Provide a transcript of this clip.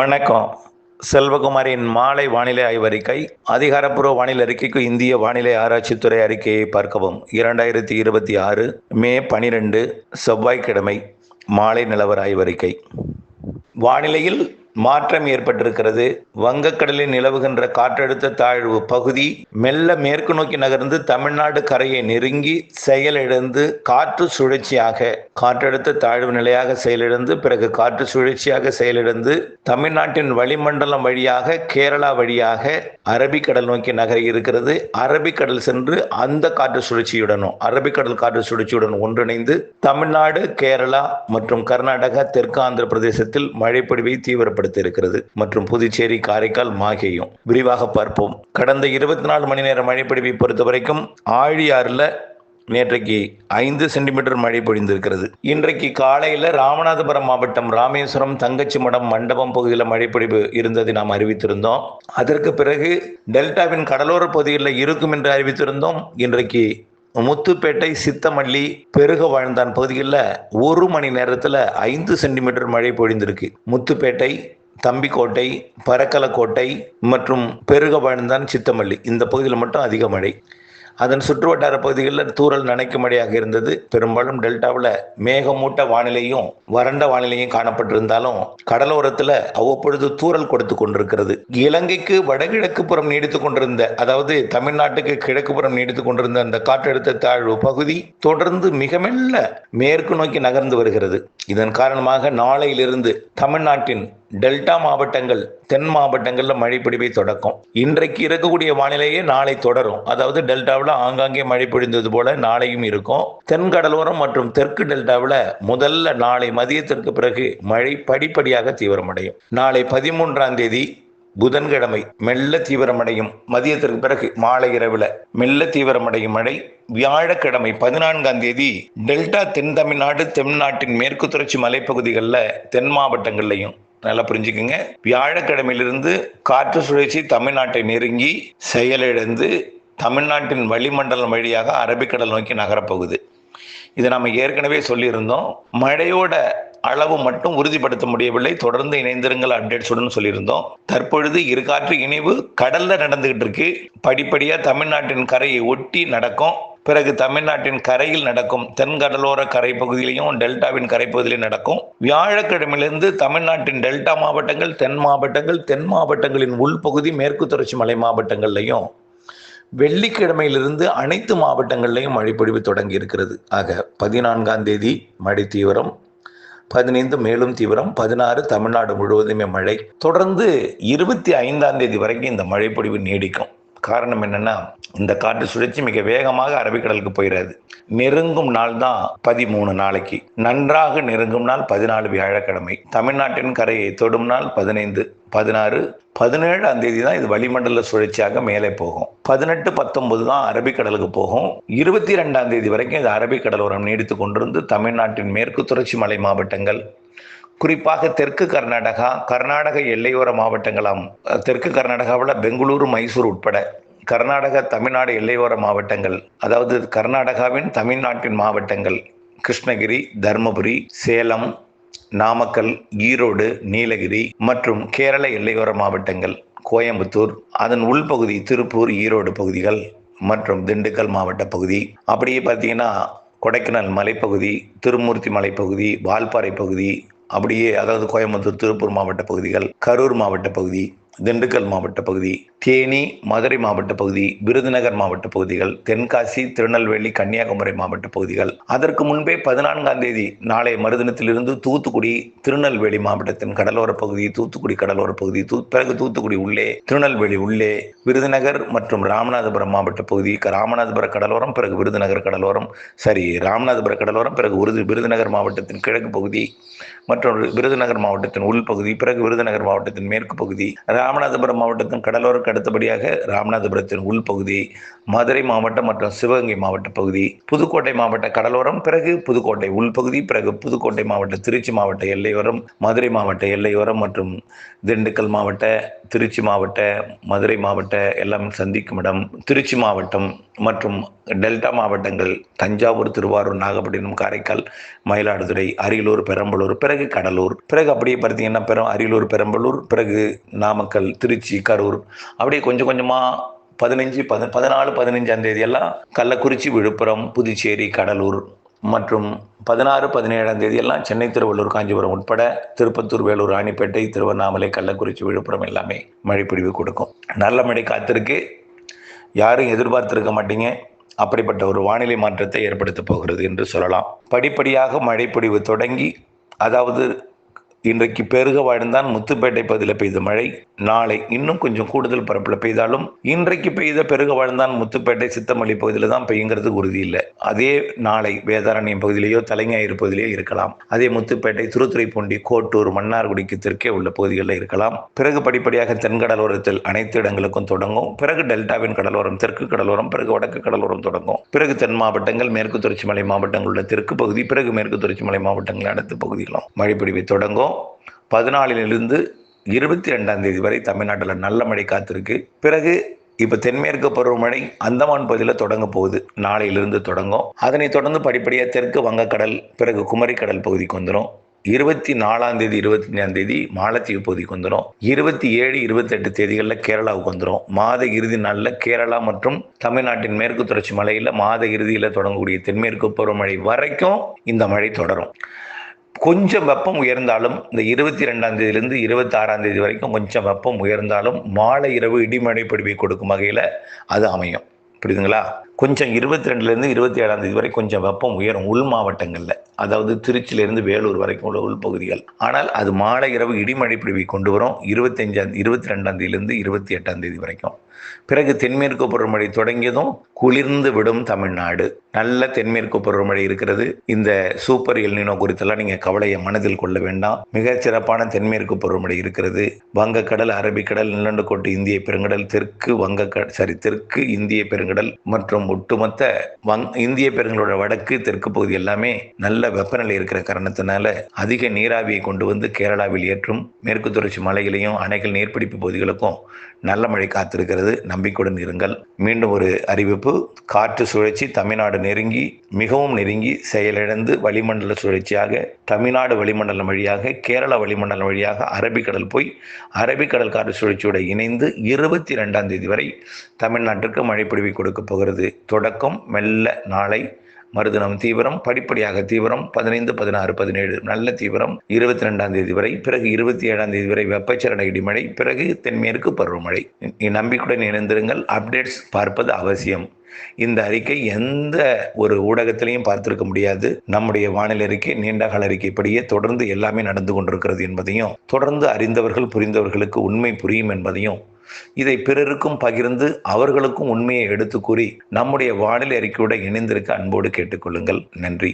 வணக்கம். செல்வகுமாரின் மாலை வானிலை ஆய்வறிக்கை. அதிகாரப்பூர்வ வானிலை அறிக்கைக்கு இந்திய வானிலை ஆராய்ச்சித்துறை அறிக்கையை பார்க்கவும். 2026 மே 12 செவ்வாய்க்கிழமை மாலை நிலவர ஆய்வறிக்கை. வானிலையில் மாற்றம் ஏற்பட்டிருக்கிறது. வங்கக்கடலில் நிலவுகின்ற காற்றழுத்த தாழ்வு பகுதி மெல்ல மேற்கு நோக்கி நகர்ந்து தமிழ்நாடு கரையை நெருங்கி செயலிழந்து காற்று சுழற்சியாக காற்றழுத்த தாழ்வு நிலையாக செயலிழந்து பிறகு காற்று சுழற்சியாக செயலிழந்து தமிழ்நாட்டின் வளிமண்டலம் வழியாக கேரளா வழியாக அரபிக்கடல் நோக்கி நகர இருக்கிறது. அரபிக்கடல் சென்று அந்த காற்று சுழற்சியுடன் ஒன்றிணைந்து தமிழ்நாடு, கேரளா மற்றும் கர்நாடகா, தெற்கு ஆந்திர பிரதேசத்தில் மழைப்பொழிவை தீவிரப்படுத்த இருக்கிறது மற்றும் புதுச்சேரி, காரைக்கால், மாஹேயும் விரிவாக பார்ப்போம். கடந்த 24 மணி நேர மழைப்பொழிவை பொறுத்த வரைக்கும் ஆழியாறுல நேற்றைக்கு 5 சென்டிமீட்டர் மழை பொழிந்திருக்கிறது. இன்றைக்கு காலையில் ராமநாதபுரம் மாவட்டம் ராமேஸ்வரம், தங்கச்சிமடம், மண்டபம் பகுதியில் மழைப்பொழிவு இருந்ததை நாம் அறிவித்திருந்தோம். அதற்கு பிறகு டெல்டாவின் கடலோர பகுதிகளில் இருக்கும் என்று அறிவித்திருந்தோம். இன்றைக்கு முத்துப்பேட்டை, சித்தமல்லி, பெருக வாழ்ந்தான் பகுதிகளில் 1 மணி நேரத்தில் 5 சென்டிமீட்டர் மழை பொழிந்திருக்கு. முத்துப்பேட்டை, தம்பிக்கோட்டை, பரக்கலக்கோட்டை மற்றும் பெருக வாழ்ந்தான், சித்தமல்லி இந்த பகுதியில் மட்டும் அதிக மழை. அதன் சுற்றுவட்டார பகுதிகளில் தூறல் நனைக்கும் மழையாக இருந்தது. பெரும்பாலும் டெல்டாவில் மேகமூட்ட வானிலையும் வறண்ட வானிலையும் காணப்பட்டிருந்தாலும் கடலோரத்தில் அவ்வப்பொழுது தூறல் கொடுத்து கொண்டிருக்கிறது. இலங்கைக்கு வடகிழக்கு புறம் நீடித்துக் கொண்டிருந்த, அதாவது தமிழ்நாட்டுக்கு கிழக்கு புறம் நீடித்துக் கொண்டிருந்த அந்த காற்றழுத்த தாழ்வு பகுதி தொடர்ந்து மிக மெல்ல மேற்கு நோக்கி நகர்ந்து வருகிறது. இதன் காரணமாக நாளையிலிருந்து தமிழ்நாட்டின் டெல்டா மாவட்டங்கள், தென் மாவட்டங்களில் மழைப்பொழிவை தொடக்கும். இன்றைக்கு இருக்கக்கூடிய வானிலையே நாளை தொடரும். அதாவது டெல்டாவில் ஆங்காங்கே மழை பொழிந்தது போல நாளையும் இருக்கும். தென் கடலோரம் மற்றும் தெற்கு டெல்டாவில் முதல்ல நாளை மதியத்திற்கு பிறகு மழை படிப்படியாக தீவிரமடையும். நாளை 13ஆம் தேதி புதன்கிழமை மெல்ல தீவிரமடையும். மதியத்திற்கு பிறகு மாலை இரவில் மெல்ல தீவிரமடையும் மழை. வியாழக்கிழமை 14ஆம் தேதி டெல்டா, தென் தமிழ்நாடு, தென்னாட்டின் மேற்கு தொடர்ச்சி மலைப்பகுதிகளில், தென் மாவட்டங்கள்லையும் நல்லா புரிஞ்சுக்குங்க, வியாழக்கிழமையிலிருந்து காற்று சுழற்சி தமிழ்நாட்டை நெருங்கி செயலிழந்து தமிழ்நாட்டின் வளிமண்டலம் வழியாக அரபிக்கடல் நோக்கி நகரப்போகுது. இதை நம்ம ஏற்கனவே சொல்லியிருந்தோம். மழையோட அளவு மட்டும் உறுதிப்படுத்த முடியவில்லை. தொடர்ந்து இணைந்திருங்கள் அப்டேட்ஸுடன் சொல்லியிருந்தோம். தற்பொழுது இருகாற்று இணைவு கடல்ல நடந்துகிட்டு இருக்கு. படிப்படியா தமிழ்நாட்டின் கரையை ஒட்டி நடக்கும். பிறகு தமிழ்நாட்டின் கரையில் நடக்கும். தென் கடலோர கரை பகுதியிலையும் டெல்டாவின் கரை பகுதியிலையும் நடக்கும். வியாழக்கிழமையிலிருந்து தமிழ்நாட்டின் டெல்டா மாவட்டங்கள், தென் மாவட்டங்கள், தென் மாவட்டங்களின் உள்பகுதி, மேற்கு தொடர்ச்சி மலை மாவட்டங்கள்லையும் வெள்ளிக்கிழமையிலிருந்து அனைத்து மாவட்டங்கள்லையும் மழைப்பொழிவு தொடங்கி இருக்கிறது. ஆக 14ஆம் தேதி மழை தீவிரம், 15 மேலும் தீவிரம், 16 தமிழ்நாடு முழுவதுமே மழை. தொடர்ந்து 25ஆம் தேதி வரைக்கும் இந்த மழைப்பொழிவு நீடிக்கும். காரணம் என்னன்னா, இந்த காற்று சுழற்சி மிக வேகமாக அரபிக்கடலுக்கு போயிடாது. நெருங்கும் நாள் தான் 13 நாளைக்கு. நன்றாக நெருங்கும் நாள் 14 வியாழக்கிழமை. தமிழ்நாட்டின் கரையை தொடும் நாள் 15, 16, 17ஆம் தேதி தான் இது வளிமண்டல சுழற்சியாக மேலே போகும். 18, 19 தான் அரபிக்கடலுக்கு போகும். 22ஆம் தேதி வரைக்கும் இது அரபிக்கடலோரம் நீடித்து கொண்டிருந்து தமிழ்நாட்டின் மேற்கு தொடர்ச்சி மலை மாவட்டங்கள், குறிப்பாக தெற்கு கர்நாடகா, கர்நாடக எல்லையோர மாவட்டங்களாம், தெற்கு கர்நாடகாவில் பெங்களூரு, மைசூர் உட்பட கர்நாடக தமிழ்நாடு எல்லையோர மாவட்டங்கள், அதாவது கர்நாடகாவின் தமிழ்நாட்டின் மாவட்டங்கள் கிருஷ்ணகிரி, தர்மபுரி, சேலம், நாமக்கல், ஈரோடு, நீலகிரி மற்றும் கேரள எல்லையோர மாவட்டங்கள் கோயம்புத்தூர், அதன் உள்பகுதி திருப்பூர், ஈரோடு பகுதிகள் மற்றும் திண்டுக்கல் மாவட்ட பகுதி, அப்படியே பார்த்தீங்கன்னா கொடைக்கானல் மலைப்பகுதி, திருமூர்த்தி மலைப்பகுதி, வால்பாறை பகுதி, அப்படியே அதாவது கோயம்புத்தூர், திருப்பூர் மாவட்ட பகுதிகள், கரூர் மாவட்ட பகுதி, திண்டுக்கல் மாவட்ட பகுதி, தேனி, மதுரை மாவட்ட பகுதி, விருதுநகர் மாவட்ட பகுதிகள், தென்காசி, திருநெல்வேலி, கன்னியாகுமரி மாவட்ட பகுதிகள். அதற்கு முன்பே 14ஆம் தேதி நாளை மறுதினத்திலிருந்து தூத்துக்குடி, திருநெல்வேலி மாவட்டத்தின் கடலோர பகுதி, தூத்துக்குடி கடலோர பகுதி, பிறகு தூத்துக்குடி உள்ளே, திருநெல்வேலி உள்ளே, விருதுநகர் மற்றும் ராமநாதபுரம் மாவட்ட பகுதி, ராமநாதபுரம் கடலோரம், பிறகு விருதுநகர் கடலோரம், ராமநாதபுர கடலோரம், பிறகு விருதுநகர் மாவட்டத்தின் கிழக்கு பகுதி மற்றும் விருதுநகர் மாவட்டத்தின் உள்பகுதி, பிறகு விருதுநகர் மாவட்டத்தின் மேற்கு பகுதி, ராமநாதபுரம் மாவட்டத்தின் கடலோர அடுத்தபடியாக ராமநாதபுரத்தின் உள்பகுதி, மதுரை மாவட்டம் மற்றும் சிவகங்கை மாவட்ட பகுதி, புதுக்கோட்டை மாவட்ட கடலோரம், பிறகு புதுக்கோட்டை உள்பகுதி, பிறகு புதுக்கோட்டை மாவட்ட திருச்சி மாவட்ட எல்லையோரம், மதுரை மாவட்ட எல்லையோரம் மற்றும் திண்டுக்கல் மாவட்ட, திருச்சி மாவட்ட, மதுரை மாவட்ட எல்லாம் சந்திக்கும் இடம், திருச்சி மாவட்டம் மற்றும் டெல்டா மாவட்டங்கள் தஞ்சாவூர், திருவாரூர், நாகப்பட்டினம், காரைக்கால், மயிலாடுதுறை, அரியலூர், பெரம்பலூர், பிறகு கடலூர், பிறகு அப்படியே பார்த்தீங்கன்னா அரியலூர், பெரம்பலூர், பிறகு நாமக்கல், திருச்சி, கரூர், அப்படியே கொஞ்சம் கொஞ்சமாக 14, 15ஆம் தேதி எல்லாம் கள்ளக்குறிச்சி, விழுப்புரம், புதுச்சேரி, கடலூர் மற்றும் 16, 17ஆம் தேதி எல்லாம் சென்னை, திருவள்ளூர், காஞ்சிபுரம் உட்பட திருப்பத்தூர், வேலூர், ராணிப்பேட்டை, திருவண்ணாமலை, கள்ளக்குறிச்சி, விழுப்புரம் எல்லாமே மழைப்பொழிவு கொடுக்கும். நல்ல மழை காத்திருக்கு. யாரும் எதிர்பார்த்திருக்க மாட்டீங்க. அப்படிப்பட்ட ஒரு வானிலை மாற்றத்தை ஏற்படுத்த போகிறது என்று சொல்லலாம். படிப்படியாக மழைப்பொழிவு தொடங்கி, அதாவது இன்றைக்கு பெருக வாழ்ந்தான் முத்துப்பேட்டை பகுதியில் பெய்த மழை நாளை இன்னும் கொஞ்சம் கூடுதல் பரப்பில் பெய்தாலும் இன்றைக்கு பெய்த பெருக வாழ்ந்தான் முத்துப்பேட்டை, சித்தமல்லி பகுதியில் தான் பெய்யுங்கிறது உறுதி இல்லை. அதே நாளை வேதாரண்யம் பகுதியிலேயோ தலைஞாயிறு பகுதியிலேயோ இருக்கலாம். அதே முத்துப்பேட்டை, திருத்துறைப்பூண்டி, கோட்டூர், மன்னார்குடிக்கு தெற்கே உள்ள பகுதிகளில் இருக்கலாம். பிறகு படிப்படியாக தென்கடலோரத்தில் அனைத்து இடங்களுக்கும் தொடங்கும். பிறகு டெல்டாவின் கடலோரம், தெற்கு கடலோரம், பிறகு வடக்கு கடலோரம் தொடங்கும். பிறகு தென் மாவட்டங்கள், மேற்கு தொடர்ச்சி மலை மாவட்டங்களுள்ள தெற்கு பகுதி, பிறகு மேற்கு தொடர்ச்சி மலை மாவட்டங்கள் அனைத்து பகுதிகளும் மழைப்பொழிவை தொடங்கும். 14 22ஆம் தேதி வரை தமிழ்நாட்டில் நல்ல மழை காத்திருக்கு. பிறகு இப்ப தென்மேற்கு பருவமழை அந்தமான் பகுதியில் தொடங்க போகுது. நாளையிலிருந்து தொடங்கும். அதனைத் தொடர்ந்து படிப்படியாக தெற்கு வங்கக்கடல், பிறகு குமரிக்கடல் பகுதிக்கு வந்துடும். 24ஆம் தேதி 25ஆம் தேதி மாலத்தீவு பகுதிக்கு வந்துடும். 27, 28 தேதிகளில் கேரளாவுக்கு வந்துடும். மாத இறுதி நாளில் கேரளா மற்றும் தமிழ்நாட்டின் மேற்கு தொடர்ச்சி மலையில் மாத இறுதியில் தொடங்கக்கூடிய தென்மேற்கு பருவமழை வரைக்கும் இந்த மழை தொடரும். கொஞ்சம் வெப்பம் உயர்ந்தாலும் இந்த 22ஆம் தேதியிலிருந்து 26ஆம் தேதி வரைக்கும் கொஞ்சம் வெப்பம் உயர்ந்தாலும் மாலை இரவு இடிமழை பொழிவை கொடுக்கும் வகையில் அது அமையும். புரியுதுங்களா? கொஞ்சம் 22லேருந்து 27ஆம் தேதி வரை கொஞ்சம் வெப்பம் உயரும் உள் மாவட்டங்களில், அதாவது திருச்சியிலிருந்து வேலூர் வரைக்கும் உள்ள உள்பகுதிகள். ஆனால் அது மாலை இரவு இடிமழை பொழிவை கொண்டு வரும் 22ஆம் தேதியிலிருந்து 28ஆம் தேதி வரைக்கும். பிறகு தென்மேற்கு பருவமழை தொடங்கியதும் குளிர்ந்து விடும் தமிழ்நாடு. நல்ல தென்மேற்கு பருவமழை இருக்கிறது. இந்த சூப்பர் எல்னினோ குறித்தெல்லாம் நீங்க கவலையை மனதில் கொள்ள வேண்டாம். மிக சிறப்பான தென்மேற்கு பருவமழை இருக்கிறது. வங்கக்கடல், அரபிக்கடல், நிலநடுக்கோட்டு இந்திய பெருங்கடல், தெற்கு இந்திய பெருங்கடல் மற்றும் ஒட்டுமொத்த இந்திய பெருங்கடலோட வடக்கு தெற்கு பகுதி எல்லாமே நல்ல வெப்பநிலை இருக்கிற காரணத்தினால அதிக நீராவியை கொண்டு வந்து கேரளாவில் ஏற்றும். மேற்கு தொடர்ச்சி மலையிலையும் அணைகள் நீர்பிடிப்பு பகுதிகளுக்கும் நல்ல மழை காத்திருக்கிறது. நம்பிக்கையுடன் இருங்கள். மீண்டும் ஒரு அறிவிப்பு. காற்று சுழற்சி தமிழ்நாடு மிகவும் நெருங்கி செயலிழந்து வளிமண்டல சுழற்சியாக தமிழ்நாடு வளிமண்டலம் வழியாக கேரள வளிமண்டலம் வழியாக அரபிக்கடல் போய் அரபிக்கடல் காற்று சுழற்சியோடு இணைந்து 22ஆம் தேதி வரை தமிழ்நாட்டிற்கு மழை பொழிவை கொடுக்க போகிறது. தொடக்கம் மெல்ல நாளை, மறுதினம் தீவிரம், படிப்படியாக தீவிரம், 15, 16, 17 நல்ல தீவிரம் 22ஆம் தேதி வரை, பிறகு 27ஆம் தேதி வரை வெப்பச்சலன இடிமழை, பிறகு தென்மேற்கு பருவமழை. நம்பிக்கையுடன் இணைந்திருங்கள். அப்டேட்ஸ் பார்ப்பது அவசியம். இந்த அறிக்கை எந்த ஒரு ஊடகத்திலையும் பார்த்திருக்க முடியாது. நம்முடைய வானிலை அறிக்கை நீண்டகால அறிக்கைப்படியே தொடர்ந்து எல்லாமே நடந்து கொண்டிருக்கிறது என்பதையும், தொடர்ந்து அறிந்தவர்கள் புரிந்தவர்களுக்கு உண்மை புரியும் என்பதையும், இதை பிறருக்கும் பகிர்ந்து அவர்களுக்கும் உண்மையை எடுத்து கூறி நம்முடைய வானிலை அறிக்கையோடு இணைந்திருக்க அன்போடு கேட்டுக்கொள்ளுங்கள். நன்றி.